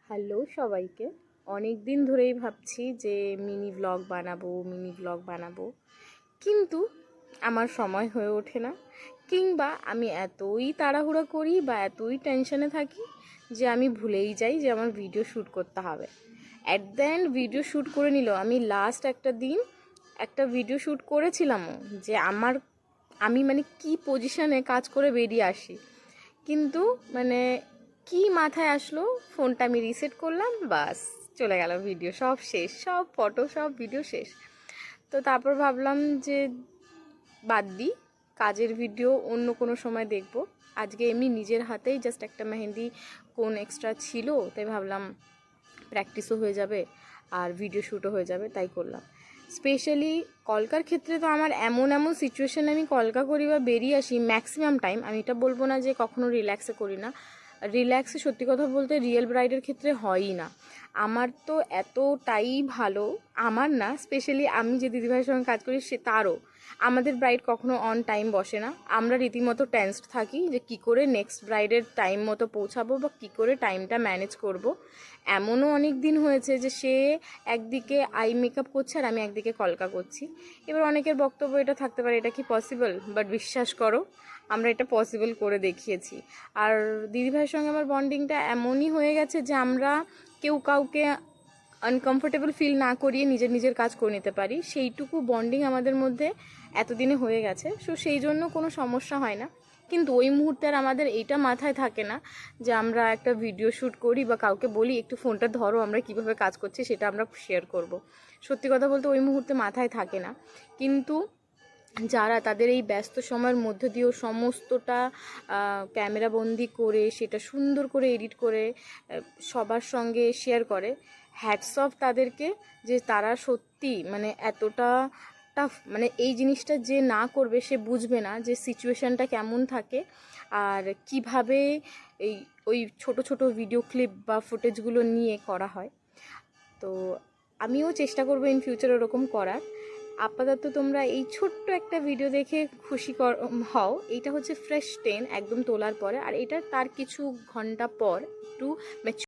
Hello সবাইকে। অনেক দিন ধরেই ভাবছি যে মিনি ব্লগ বানাবো, কিন্তু আমার সময় হয়ে ওঠে না, কিংবা আমি এতই তাড়াহুড়ো করি বা এতই টেনশনে থাকি যে আমি ভুলেই যাই যে আমার ভিডিও শ্যুট করতে হবে। At the end video shoot করে নিল। আমি লাস্ট একটা দিন একটা ভিডিও শ্যুট করেছিলামও, যে আমি মানে কি পজিশনে কাজ করে বেরিয়ে আসি, কিন্তু মানে কি মাথায় আসলো, ফোনটা আমি রিসেট করলাম, বাস চলে গেল, ভিডিও সব শেষ, সব ফটো সব ভিডিও শেষ। তো তারপর ভাবলাম যে বাদ দিই, কাজের ভিডিও অন্য কোনো সময় দেখব। আজকে এমনি নিজের হাতেই জাস্ট একটা মেহেন্দি কোন এক্সট্রা ছিল, তাই ভাবলাম প্র্যাকটিসও হয়ে যাবে আর ভিডিও শ্যুটও হয়ে যাবে, তাই করলাম। স্পেশালি কলকার ক্ষেত্রে তো আমার এমন এমন সিচুয়েশানে আমি কলকা করি বা বেরিয়ে আসি ম্যাক্সিমাম টাইম। আমি এটা বলবো না যে কখনো রিল্যাক্সে করি না, রিল্যাক্সে সত্যি কথা বলতে রিয়েল ব্রাইডের ক্ষেত্রে হয়ই না। আমার তো এতটাই ভালো, আমার না, স্পেশালি আমি যে দিদিভাইয়ের সঙ্গে কাজ করি সে তারও, আমাদের ব্রাইড কখনো অন টাইম বসে না। আমরা রীতিমতো টেন্সড থাকি যে কী করে নেক্সট ব্রাইডের টাইম মতো পৌঁছাবো বা কী করে টাইমটা ম্যানেজ করব। এমনও অনেক দিন হয়েছে যে সে একদিকে আই মেকআপ করছে আর আমি একদিকে কলকা করছি। এবার অনেকের বক্তব্য এটা থাকতে পারে, এটা কি পসিবল, বাট বিশ্বাস করো আমরা এটা পসিবল করে দেখিয়েছি। আর দিদিভাইয়ের সঙ্গে আমার বন্ডিংটা এমনই হয়ে গেছে যে আমরা কেউ কাউকে আনকমফোর্টেবল ফিল না করিয়ে নিজের নিজের কাজ করে নিতে পারি, সেইটুকু বন্ডিং আমাদের মধ্যে এতদিনে হয়ে গেছে। সো সেই জন্য কোনো সমস্যা হয় না। কিন্তু ওই মুহূর্তে আর আমাদের এইটা মাথায় থাকে না যে আমরা একটা ভিডিও শ্যুট করি বা কাউকে বলি একটু ফোনটা ধরো, আমরা কিভাবে কাজ করছি সেটা আমরা শেয়ার করব। সত্যি কথা বলতে ওই মুহূর্তে মাথায় থাকে না। কিন্তু যারা তাদের এই ব্যস্ত সময়ের মধ্য দিয়েও সমস্তটা ক্যামেরাবন্দি করে সেটা সুন্দর করে এডিট করে সবার সঙ্গে শেয়ার করে, হ্যাটস অফ তাদেরকে। যে তারা সত্যি মানে এতটা টাফ, মানে এই জিনিসটা যে না করবে সে বুঝবে না যে সিচুয়েশানটা কেমন থাকে আর কিভাবে এই ওই ছোট ছোট ভিডিও ক্লিপ বা ফুটেজগুলো নিয়ে করা হয়। তো আমিও চেষ্টা করবো ইন ফিউচার ওরকম করার। আপাতত তোমরা এই ছোট্ট একটা ভিডিও দেখে খুশি হও। এইটা হচ্ছে ফ্রেশ 10 একদম তোলার পরে, আর এটা তার কিছু ঘন্টা পর একটু